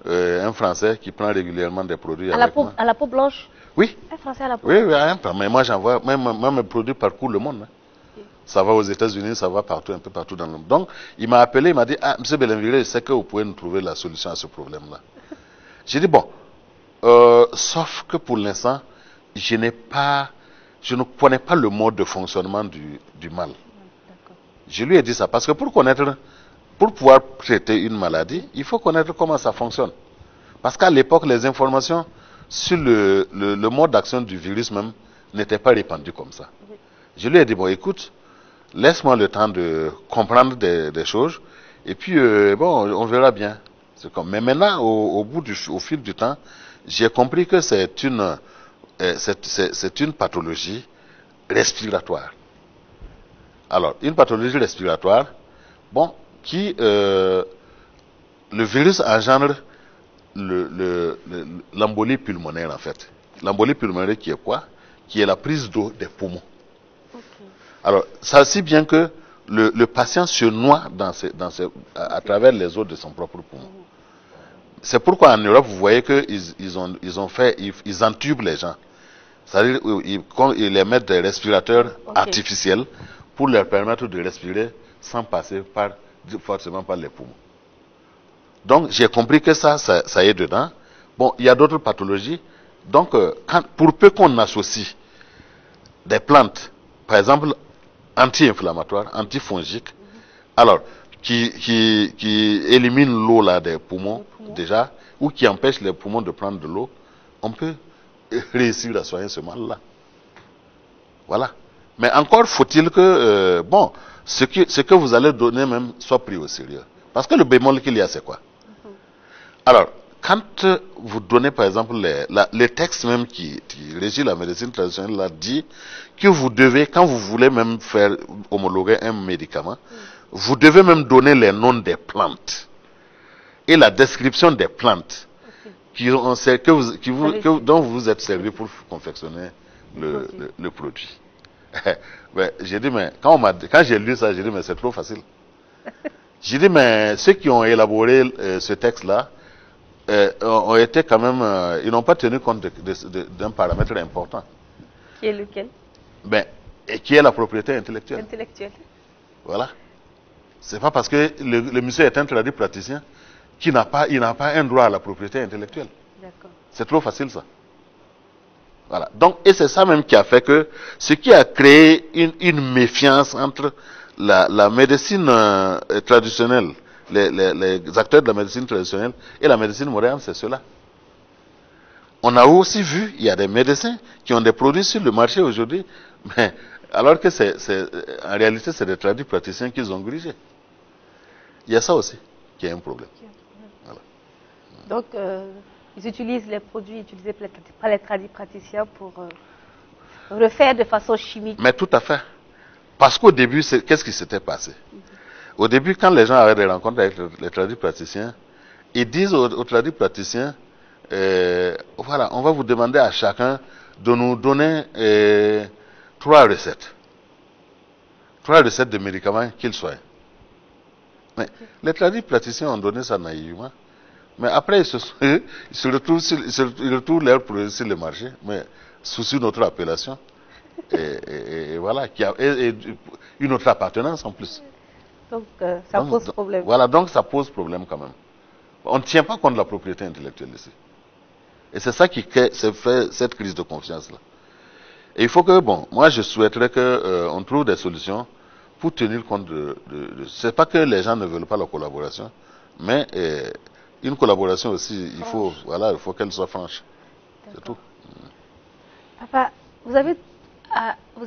un Français qui prend régulièrement des produits avec moi. À la peau blanche? Oui. Un Français à la peau Oui, blanche? oui, mais moi j'envoie, même mes produits parcourent le monde. Hein. Ça va aux États-Unis, ça va partout, un peu partout dans le monde. Donc, il m'a appelé, il m'a dit, M. Belendire, je sais que vous pouvez nous trouver la solution à ce problème-là. J'ai dit, bon, sauf que pour l'instant, je ne connais pas le mode de fonctionnement du mal. Je lui ai dit ça, parce que pour pouvoir traiter une maladie, il faut connaître comment ça fonctionne. Parce qu'à l'époque, les informations sur le mode d'action du virus même n'étaient pas répandues comme ça. Je lui ai dit, bon, écoute, laisse-moi le temps de comprendre des choses, et puis, bon, on verra bien. Mais maintenant, au fil du temps, j'ai compris que c'est une pathologie respiratoire. Alors, une pathologie respiratoire, bon, qui, le virus engendre l'embolie pulmonaire, en fait. L'embolie pulmonaire qui est quoi? Qui est la prise d'eau des poumons. Alors, ça si bien que le patient se noie à travers les eaux de son propre poumon. C'est pourquoi en Europe, vous voyez qu'ils entubent les gens. C'est-à-dire ils les mettent des respirateurs artificiels pour leur permettre de respirer sans passer forcément par les poumons. Donc, j'ai compris que ça y est dedans. Bon, il y a d'autres pathologies. Donc, pour peu qu'on associe des plantes, par exemple, anti-inflammatoires, antifongiques, alors, qui éliminent l'eau là des poumons, déjà, ou qui empêchent les poumons de prendre de l'eau, on peut réussir à soigner ce mal-là. Voilà. Mais encore faut-il que, bon, ce que vous allez donner même soit pris au sérieux. Parce que le bémol qu'il y a, c'est quoi? Alors, quand vous donnez, par exemple, les textes même qui régissent la médecine traditionnelle, là, dit que vous devez, quand vous voulez même faire homologuer un médicament, vous devez même donner les noms des plantes et la description des plantes dont vous êtes servi pour confectionner le produit. J'ai dit, mais quand j'ai lu ça, j'ai dit, mais c'est trop facile. J'ai dit, mais ceux qui ont élaboré ce texte-là ont été quand même, ils n'ont pas tenu compte d'un paramètre important. Qui est lequel? Et qui est la propriété intellectuelle. Voilà. C'est pas parce que le monsieur est un traduit praticien qu'il n'a pas un droit à la propriété intellectuelle. C'est trop facile ça. Voilà. Donc, et c'est ça même qui a fait que ce qui a créé une méfiance entre la médecine traditionnelle, les acteurs de la médecine traditionnelle et la médecine moderne, c'est cela. On a aussi vu, il y a des médecins qui ont des produits sur le marché aujourd'hui, mais alors que en réalité, c'est des traduits praticiens qu'ils ont grigés. Il y a ça aussi qui est un problème. Voilà. Donc, ils utilisent les produits utilisés par les traduits praticiens pour refaire de façon chimique. Mais tout à fait. Parce qu'au début, qu'est-ce qui s'était passé? Au début, quand les gens avaient des rencontres avec les traduits praticiens, ils disent aux traduits praticiens, voilà, on va vous demander à chacun de nous donner 3 recettes. 3 recettes de médicaments qu'ils soient. Mais les tradipraticiens ont donné ça naïvement. Mais après, ils se retrouvent leurs produits sur le marché, mais sous une autre appellation. Et voilà, et une autre appartenance en plus. Donc, ça pose problème. Voilà, donc ça pose problème quand même. On ne tient pas compte de la propriété intellectuelle ici. Et c'est ça qui fait cette crise de confiance-là. Et il faut que, bon, moi je souhaiterais qu'on trouve des solutions pour tenir compte c'est pas que les gens ne veulent pas la collaboration, mais une collaboration aussi, il faut qu'elle soit franche. C'est tout. Papa, vous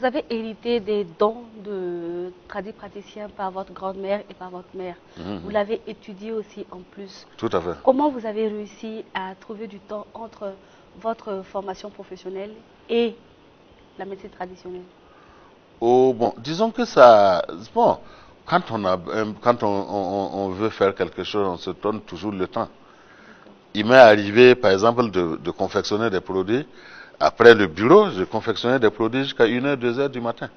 avez hérité des dons de tradipraticiens par votre grand-mère et par votre mère. Vous l'avez étudié aussi en plus. Tout à fait. Comment vous avez réussi à trouver du temps entre votre formation professionnelle et la médecine traditionnelle? Oh, bon, disons que ça... Bon, quand on veut faire quelque chose, on se donne toujours le temps. Il m'est arrivé, par exemple, de confectionner des produits. Après le bureau, je confectionnais des produits jusqu'à 1h, 2h du matin.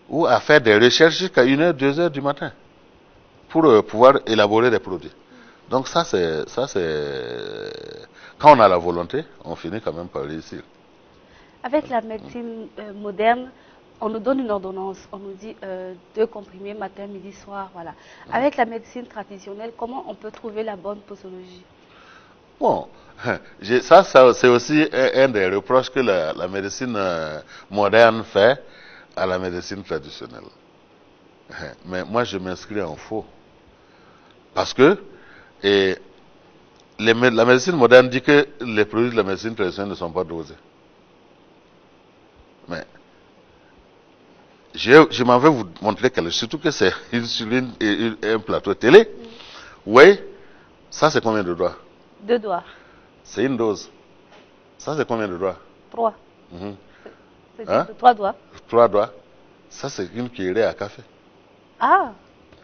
Ou à faire des recherches jusqu'à 1h, 2h du matin. Pour pouvoir élaborer des produits. Donc ça, c'est... Quand on a la volonté, on finit quand même par réussir. Avec la médecine moderne, on nous donne une ordonnance, on nous dit 2 comprimés matin, midi, soir, voilà. Avec la médecine traditionnelle, comment on peut trouver la bonne posologie? Bon, ça c'est aussi un des reproches que la médecine moderne fait à la médecine traditionnelle. Mais moi, je m'inscris en faux. Parce que la médecine moderne dit que les produits de la médecine traditionnelle ne sont pas dosés. Mais je m'en vais vous montrer quelque chose, surtout que c'est sur un plateau télé. Oui, ça c'est combien de doigts? 2 doigts. C'est une dose. Ça c'est combien de doigts? 3. Hein? 3 doigts. 3 doigts. Ça c'est une cuillerée à café. Ah.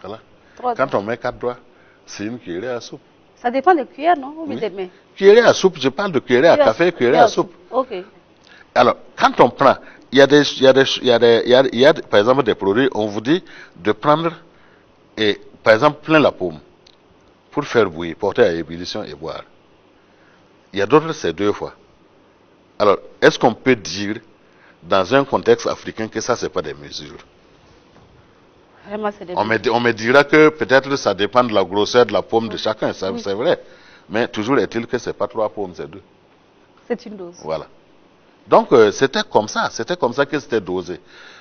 Voilà. 3 Quand doigts. on met 4 doigts, c'est une cuillerée à soupe. Ça dépend des cuillères, non? Ou des mains? Cuillerée à soupe, je parle de cuillerée à café, cuillerée à soupe. Ok. Alors, quand on prend, il y a par exemple des produits, on vous dit de prendre, par exemple, plein la paume pour faire bouillir, porter à ébullition et boire. Il y a d'autres, c'est 2 fois. Alors, est-ce qu'on peut dire, dans un contexte africain, que ça, c'est pas des mesures? Vraiment, c'est des mesures. On me dira que peut-être ça dépend de la grosseur de la paume de chacun, c'est vrai. Mais toujours est-il que c'est pas 3 paumes, c'est 2. C'est une dose. Voilà. Donc, c'était comme ça que c'était dosé.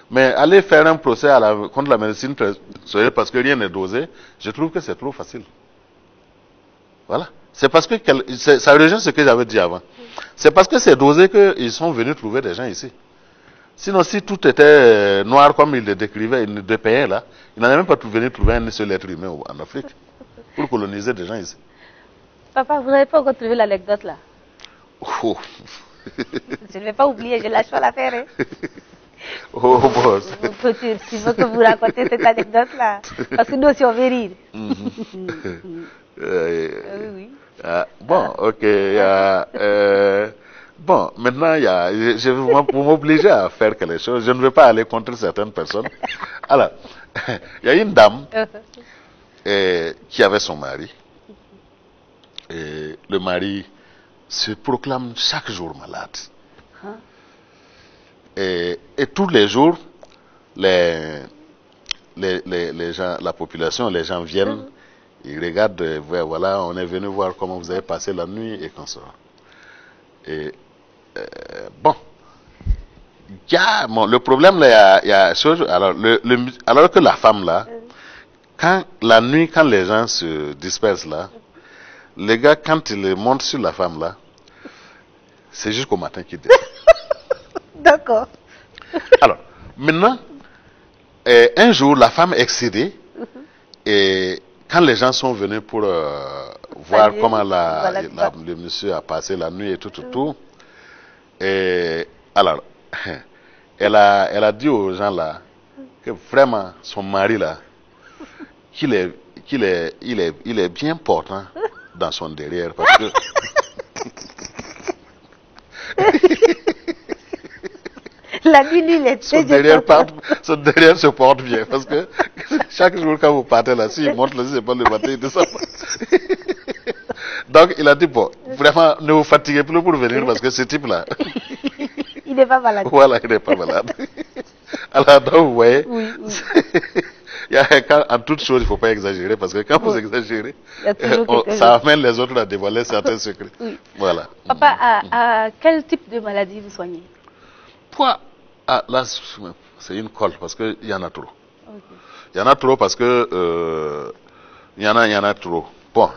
Mais aller faire un procès contre la médecine traditionnelle parce que rien n'est dosé, je trouve que c'est trop facile. Voilà. C'est parce que ça rejoint ce que j'avais dit avant. C'est parce que c'est dosé qu'ils sont venus trouver des gens ici. Sinon, si tout était noir comme ils le décrivaient, ils le dépeignaient là, ils n'allaient même pas venir trouver un seul être humain en Afrique pour coloniser des gens ici. Papa, vous n'avez pas encore trouvé l'anecdote là? Oh. Je ne vais pas oublier, je lâche pas l'affaire. Hein. Oh, boss. Tu veux que vous racontez cette anecdote-là? Parce que nous aussi, on veut rire. Oui. Bon, ok. Bon, maintenant, vous m'obligez à faire quelque chose. Je ne vais pas aller contre certaines personnes. Alors, il y a une dame qui avait son mari. Et le mari se proclame chaque jour malade. Et tous les jours, les gens, la population, les gens viennent, ils regardent, voilà, on est venu voir comment vous avez passé la nuit et comme ça. Et bon, le problème là, il y a chose, alors que la femme là, la nuit, quand les gens se dispersent là, les gars, quand ils montent sur la femme là, c'est jusqu'au matin qu'ils descendent. D'accord. Alors, maintenant, un jour, la femme excédée, et quand les gens sont venus pour voir comment le monsieur a passé la nuit et tout, et alors, elle a dit aux gens là, que vraiment, son mari là, il est bien portant dans son derrière, parce que... La nuit, il est très son derrière se porte bien. Parce que chaque jour, quand vous partez là, s'il monte là, c'est pas le matin, il descend. Donc, il a dit, bon, vraiment, ne vous fatiguez plus pour venir parce que ce type-là. Il n'est pas malade. Voilà, il n'est pas malade. Alors, donc, vous voyez, en toute chose, il ne faut pas exagérer parce que quand vous exagérez, ça amène les autres à dévoiler certains secrets. Oui. Voilà. Papa, à quel type de maladie vous soignez? Là, c'est une colle parce qu'il y en a trop. Il y en a trop parce que il y en a trop. Bon,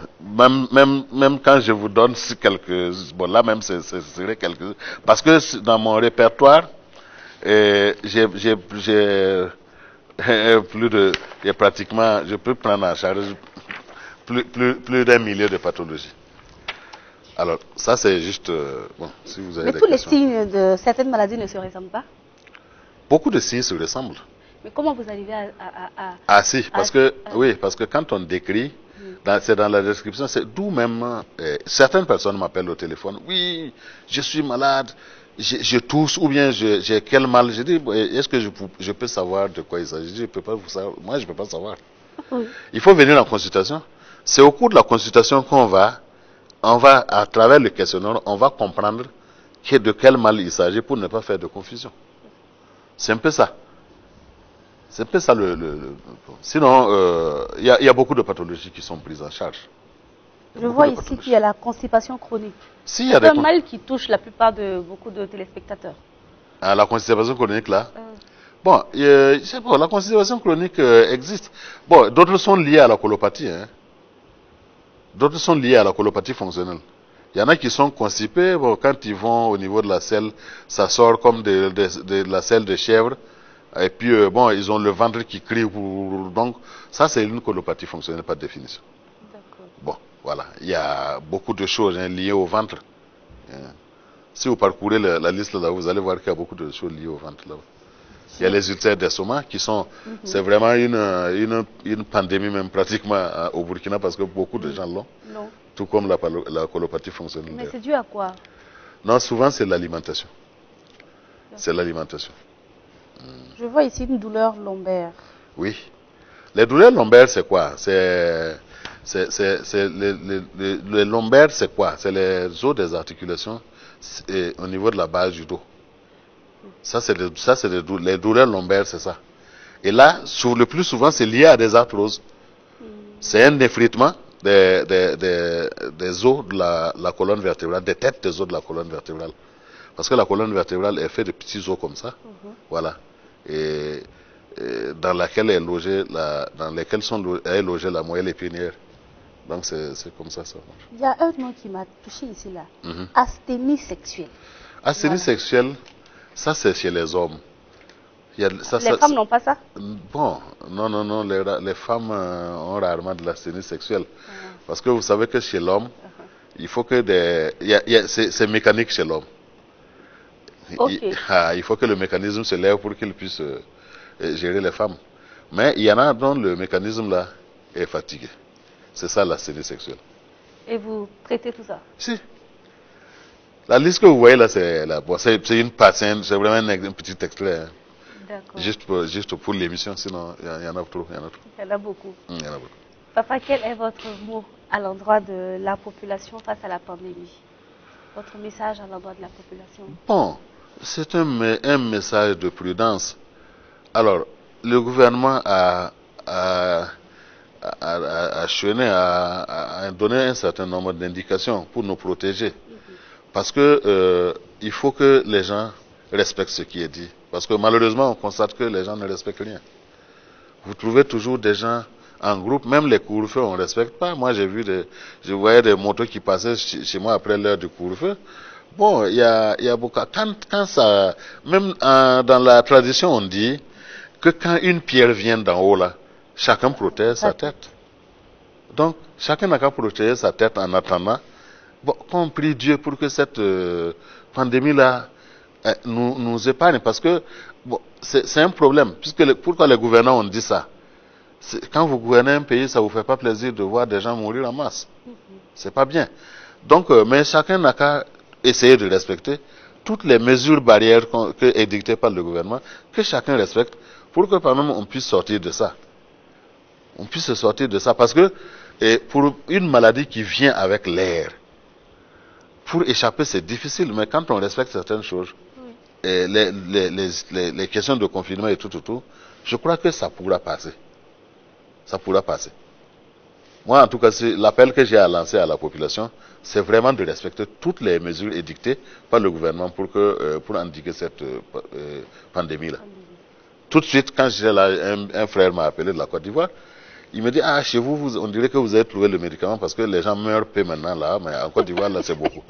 même quand je vous donne quelques... Bon, là même, ce serait quelques... Parce que dans mon répertoire, j'ai pratiquement... Je peux prendre en charge plus d'un millier de pathologies. Alors, ça c'est juste... bon, si vous avez Mais des tous questions. les signes de certaines maladies ne se ressemblent pas? Beaucoup de signes se ressemblent. Mais comment vous arrivez à... Ah si, parce que, oui, parce que quand on décrit... C'est dans la description, c'est d'où même certaines personnes m'appellent au téléphone. Oui, je suis malade, je tousse ou bien j'ai quel mal. Je dis, est-ce que je peux savoir de quoi il s'agit? Je peux pas vous savoir. Moi, je peux pas savoir. Oui. Il faut venir en consultation. C'est au cours de la consultation qu'on va, à travers le questionnaire, on va comprendre de quel mal il s'agit pour ne pas faire de confusion. C'est un peu ça. C'est un peu ça Sinon, il y a beaucoup de pathologies qui sont prises en charge. Je vois ici qu'il y a la constipation chronique. C'est un mal qui touche la plupart de beaucoup de téléspectateurs. Ah, la constipation chronique, là bon, la constipation chronique existe. Bon, d'autres sont liés à la colopathie. Hein. D'autres sont liés à la colopathie fonctionnelle. Il y en a qui sont constipés. Bon, quand ils vont au niveau de la selle, ça sort comme de la selle de chèvre. Et puis, bon, ils ont le ventre qui crie. Donc, ça, c'est une colopathie fonctionnelle par définition. Bon, voilà. Il y a beaucoup de choses liées au ventre. Si vous parcourez la liste là, vous allez voir qu'il y a beaucoup de choses liées au ventre là. Il y a les ulcères d'estomac qui sont... C'est vraiment une pandémie même pratiquement au Burkina parce que beaucoup de gens l'ont. Tout comme la colopathie fonctionnelle. Mais c'est dû à quoi? Non, souvent c'est l'alimentation. C'est l'alimentation. Je vois ici une douleur lombaire. Oui. Les douleurs lombaires, c'est quoi? Les lombaires, c'est quoi? C'est les os des articulations au niveau de la base du dos. Ça, c'est les douleurs lombaires, c'est ça. Et là, le plus souvent, c'est lié à des arthroses. C'est un effritement des os de la colonne vertébrale, des têtes des os de la colonne vertébrale. Parce que la colonne vertébrale est faite de petits os comme ça. Voilà. Et dans laquelle est logée dans lesquels est logée la moelle épinière. Donc c'est comme ça, ça marche. Il y a un nom qui m'a touché ici là. Asthénie sexuelle. Asthénie sexuelle, ça c'est chez les hommes. Les femmes n'ont pas ça? Bon, non, les femmes ont rarement de l'asthénie sexuelle. Parce que vous savez que chez l'homme, il faut que c'est mécanique chez l'homme. Il faut que le mécanisme se lève pour qu'il puisse gérer les femmes. Mais il y en a dont le mécanisme là est fatigué. C'est ça l'asthénie sexuelle. Et vous traitez tout ça? Si. La liste que vous voyez là, c'est une patiente, c'est vraiment un petit extrait. Hein. D'accord. Juste pour l'émission, sinon il y en a trop. Il y en a beaucoup. Il y en a beaucoup. Papa, quel est votre mot à l'endroit de la population face à la pandémie? Votre message à l'endroit de la population? Bon, c'est un message de prudence. Alors, le gouvernement a donné un certain nombre d'indications pour nous protéger. Parce que il faut que les gens respectent ce qui est dit. Parce que malheureusement, on constate que les gens ne respectent rien. Vous trouvez toujours des gens en groupe, même les couvre-feux, on ne respecte pas. Moi, je voyais des motos qui passaient chez moi après l'heure du couvre-feu. Bon, il y a beaucoup. Quand ça, même dans la tradition, on dit que quand une pierre vient d'en haut là, chacun protège sa tête. Donc, chacun n'a qu'à protéger sa tête en attendant. Bon, qu'on prie Dieu pour que cette pandémie-là nous épargne, parce que bon, c'est un problème. Pourquoi les gouvernants ont dit ça? Quand vous gouvernez un pays, ça ne vous fait pas plaisir de voir des gens mourir en masse. C'est pas bien. Donc, mais chacun n'a qu'à essayer de respecter toutes les mesures barrières édictées par le gouvernement, que chacun respecte, pour que quand même on puisse sortir de ça. On puisse sortir de ça, parce que pour une maladie qui vient avec l'air, pour échapper c'est difficile, mais quand on respecte certaines choses, et les questions de confinement et tout, je crois que ça pourra passer. Ça pourra passer. Moi, en tout cas, l'appel que j'ai à lancer à la population, c'est vraiment de respecter toutes les mesures édictées par le gouvernement pour endiguer cette pandémie-là. Tout de suite, quand j'étais là, un frère m'a appelé de la Côte d'Ivoire. Il me dit, ah, chez vous, on dirait que vous avez trouvé le médicament parce que les gens meurent peu maintenant là, mais en Côte d'Ivoire, là, c'est beaucoup.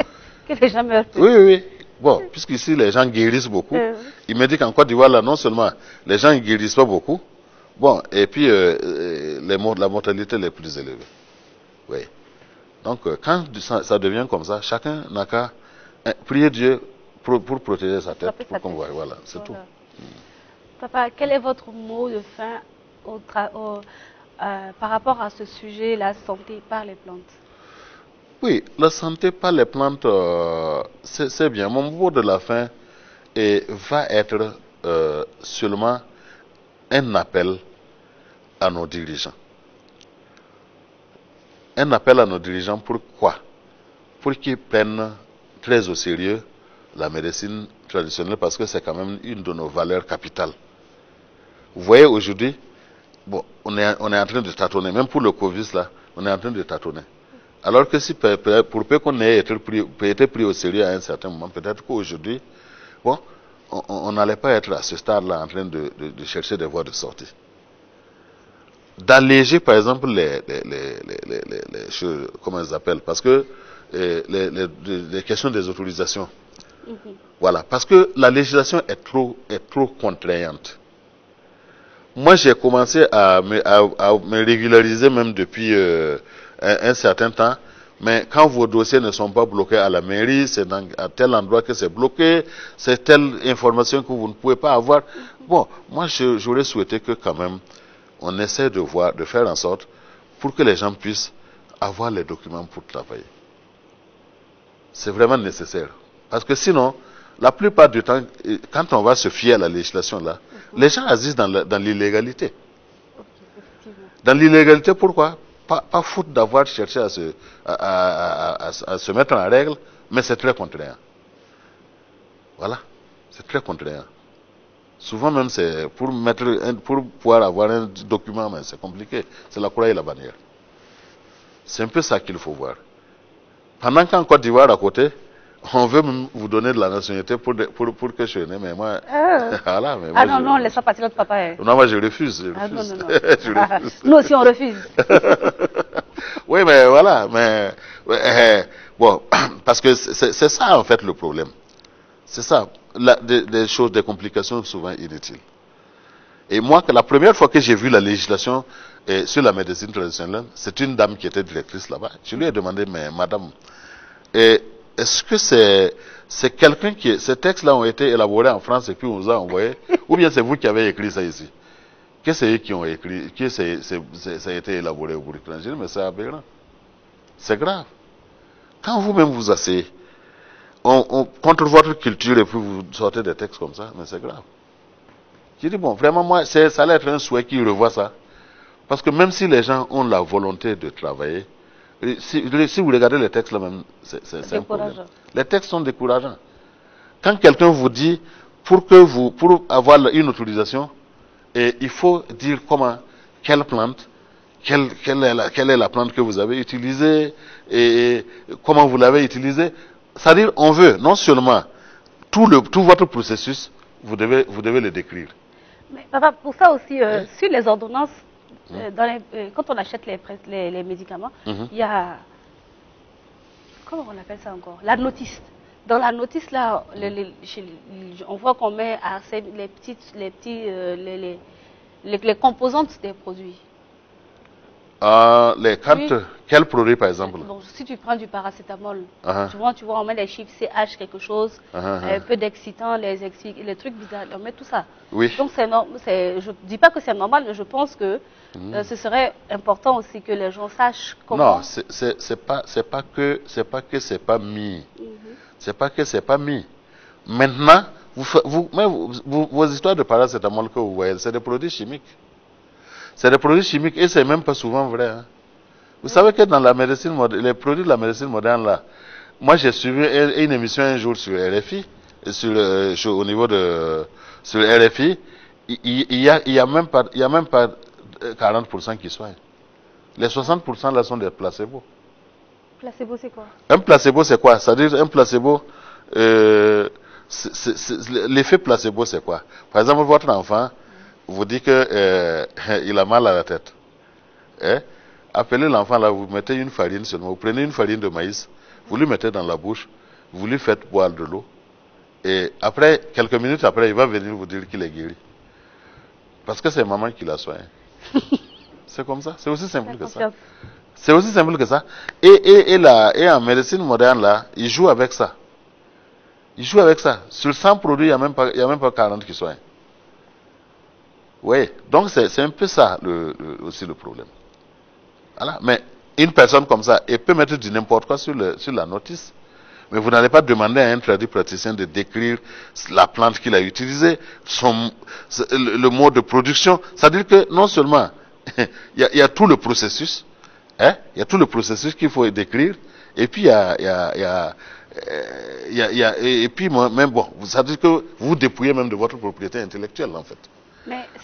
Que les gens meurent peu? Oui. Bon, puisqu'ici, les gens guérissent beaucoup. Il me dit qu'en Côte d'Ivoire, là, non seulement les gens ne guérissent pas beaucoup, bon, et puis la mortalité est plus élevée. Oui. Donc, quand ça devient comme ça, chacun n'a qu'à prier Dieu pour protéger sa tête, pour qu'on voit. Voilà, c'est tout. Papa, quel est votre mot de fin par rapport à ce sujet, la santé par les plantes? Oui, la santé par les plantes, c'est bien. Mon mot de la fin va être seulement un appel à nos dirigeants. Un appel à nos dirigeants, pourquoi? Pour qu'ils prennent très au sérieux la médecine traditionnelle, parce que c'est quand même une de nos valeurs capitales. Vous voyez, aujourd'hui, bon, on est en train de tâtonner, même pour le Covid, là, on est en train de tâtonner. Alors que si pour peu qu'on ait été pris au sérieux à un certain moment, peut-être qu'aujourd'hui, bon, on n'allait pas être à ce stade-là en train de chercher des voies de sortie. D'alléger, par exemple, les choses, comment elles appellent, parce que les questions des autorisations. Voilà, parce que la législation est trop contraignante. Moi, j'ai commencé à me régulariser même depuis un certain temps, mais quand vos dossiers ne sont pas bloqués à la mairie, c'est à tel endroit que c'est bloqué, c'est telle information que vous ne pouvez pas avoir. Bon, moi, j'aurais souhaité que quand même, on essaie de faire en sorte pour que les gens puissent avoir les documents pour travailler. C'est vraiment nécessaire. Parce que sinon, la plupart du temps, quand on va se fier à la législation là, les gens agissent dans l'illégalité. Dans l'illégalité, pourquoi? Pas faute d'avoir cherché à se mettre en règle, mais c'est très contraignant. Voilà, c'est très contraignant. Souvent même, c'est pour pouvoir avoir un document, mais c'est compliqué. C'est la croix et la bannière. C'est un peu ça qu'il faut voir. Pendant qu'en Côte d'Ivoire, à côté, on veut vous donner de la nationalité pour que je sois né, mais moi... voilà, mais moi, non, laisse pas partir notre papa. Non, moi je refuse. Non. Je refuse. Nous aussi on refuse. Oui, mais voilà, bon, parce que c'est ça en fait le problème. C'est ça, des complications souvent inutiles. Et moi, la première fois que j'ai vu la législation sur la médecine traditionnelle, c'est une dame qui était directrice là-bas. Je lui ai demandé, mais madame, est-ce que c'est quelqu'un ces textes-là ont été élaborés en France et puis on vous a envoyé, ou bien c'est vous qui avez écrit ça ici? Que c'est eux qui ont écrit, que ça a été élaboré au Burkina? J'ai dit, mais c'est aberrant. C'est grave. Quand vous-même vous asseyez, contre votre culture et puis vous sortez des textes comme ça, mais c'est grave. J'ai dit, bon, vraiment, moi, ça allait être un souhait qu'ils revoient ça. Parce que même si les gens ont la volonté de travailler, si vous regardez les textes là-même, c'est un problème. Les textes sont décourageants. Quand quelqu'un vous dit, pour avoir une autorisation, il faut dire quelle plante, quelle est la plante que vous avez utilisée, et comment vous l'avez utilisée. C'est-à-dire, on veut non seulement tout votre processus, vous devez le décrire. Mais papa, pour ça aussi, sur les ordonnances, quand on achète les médicaments, il y a, comment on appelle ça encore? La notice. Dans la notice là, on voit qu'on met les composantes des produits. Quel produit par exemple? Donc, si tu prends du paracétamol, tu vois, on met les chiffres CH quelque chose, un peu d'excitant, les trucs bizarres, on met tout ça. Oui. Donc je ne dis pas que c'est normal, mais je pense que ce serait important aussi que les gens sachent comment. Non, c'est pas que c'est pas mis. C'est pas que c'est pas mis. Maintenant, vos histoires de paracétamol que vous voyez, c'est des produits chimiques. C'est des produits chimiques et c'est même pas souvent vrai. Hein. Vous savez que dans la médecine, les produits de la médecine moderne là, moi j'ai suivi une émission un jour sur RFI, au niveau de sur RFI, il y a même pas 40% qui soignent. Les 60% là sont des placebos. Placebo, c'est quoi? Un placebo, c'est quoi? C'est-à-dire un placebo, l'effet placebo, c'est quoi? Par exemple, votre enfant vous dit que il a mal à la tête. Appelez l'enfant là, vous mettez une farine seulement, vous prenez une farine de maïs, vous lui mettez dans la bouche, vous lui faites boire de l'eau, et après, quelques minutes après, il va venir vous dire qu'il est guéri. Parce que c'est maman qui l'a soigné. C'est comme ça, c'est aussi simple que ça. C'est aussi simple que ça. Et en médecine moderne là, ils jouent avec ça. Ils jouent avec ça. Sur 100 produits, il n'y a même pas 40 qui soignent. Oui, donc c'est un peu ça aussi le problème. Voilà. Mais une personne comme ça, elle peut mettre du n'importe quoi sur la notice. Mais vous n'allez pas demander à un praticien de décrire la plante qu'il a utilisée, le mode de production. C'est-à-dire que non seulement il y a tout le processus, il y a tout le processus qu'il faut décrire, et puis même bon, c'est-à-dire que vous dépouillez même de votre propriété intellectuelle en fait.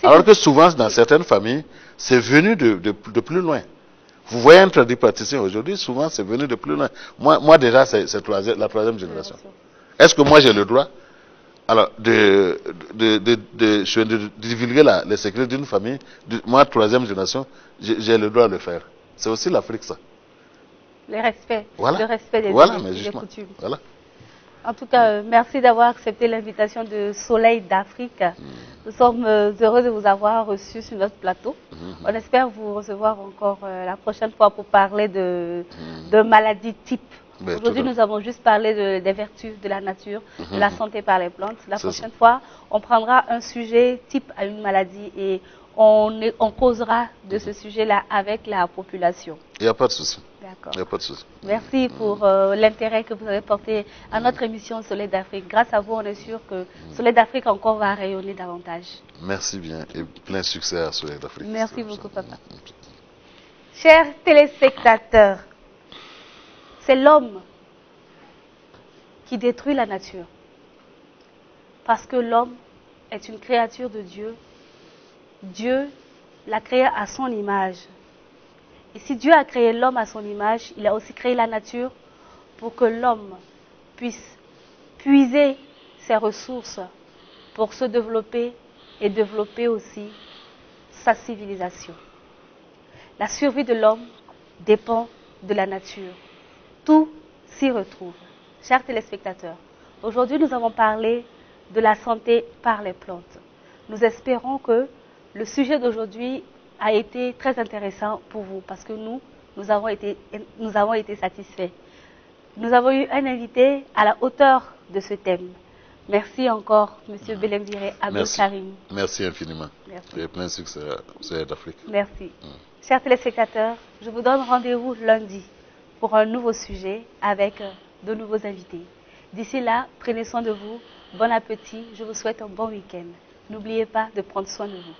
Alors que souvent dans certaines familles, c'est venu de plus loin. Vous voyez un praticien aujourd'hui, souvent c'est venu de plus loin. Moi déjà, c'est la troisième génération. Est-ce que moi j'ai le droit alors de divulguer les secrets d'une famille? Moi, troisième génération, j'ai le droit de le faire. C'est aussi l'Afrique, ça. Le respect. Voilà. Le respect des coutumes. Voilà. En tout cas, merci d'avoir accepté l'invitation de Soleil d'Afrique. Nous sommes heureux de vous avoir reçu sur notre plateau. On espère vous recevoir encore la prochaine fois pour parler de maladies type. Aujourd'hui, nous avons juste parlé des vertus de la nature, de la santé par les plantes. La prochaine fois, on prendra un sujet type à une maladie et on causera de ce sujet-là avec la population. Il n'y a pas de souci. D'accord. Il n'y a pas de souci. Merci pour l'intérêt que vous avez porté à notre émission Soleil d'Afrique. Grâce à vous, on est sûr que Soleil d'Afrique encore va rayonner davantage. Merci bien et plein succès à Soleil d'Afrique. Merci beaucoup, papa. Chers téléspectateurs, c'est l'homme qui détruit la nature. Parce que l'homme est une créature de Dieu. Dieu l'a créé à son image. Et si Dieu a créé l'homme à son image, il a aussi créé la nature pour que l'homme puisse puiser ses ressources pour se développer et développer aussi sa civilisation. La survie de l'homme dépend de la nature. Tout s'y retrouve. Chers téléspectateurs, aujourd'hui nous avons parlé de la santé par les plantes. Nous espérons que le sujet d'aujourd'hui a été très intéressant pour vous parce que nous avons été satisfaits. Nous avons eu un invité à la hauteur de ce thème. Merci encore, M. Belembiré Abdel Karim. Merci infiniment. Merci. Et plein succès à Soleil d'Afrique. Merci. Chers téléspectateurs, je vous donne rendez-vous lundi pour un nouveau sujet avec de nouveaux invités. D'ici là, prenez soin de vous. Bon appétit. Je vous souhaite un bon week-end. N'oubliez pas de prendre soin de vous.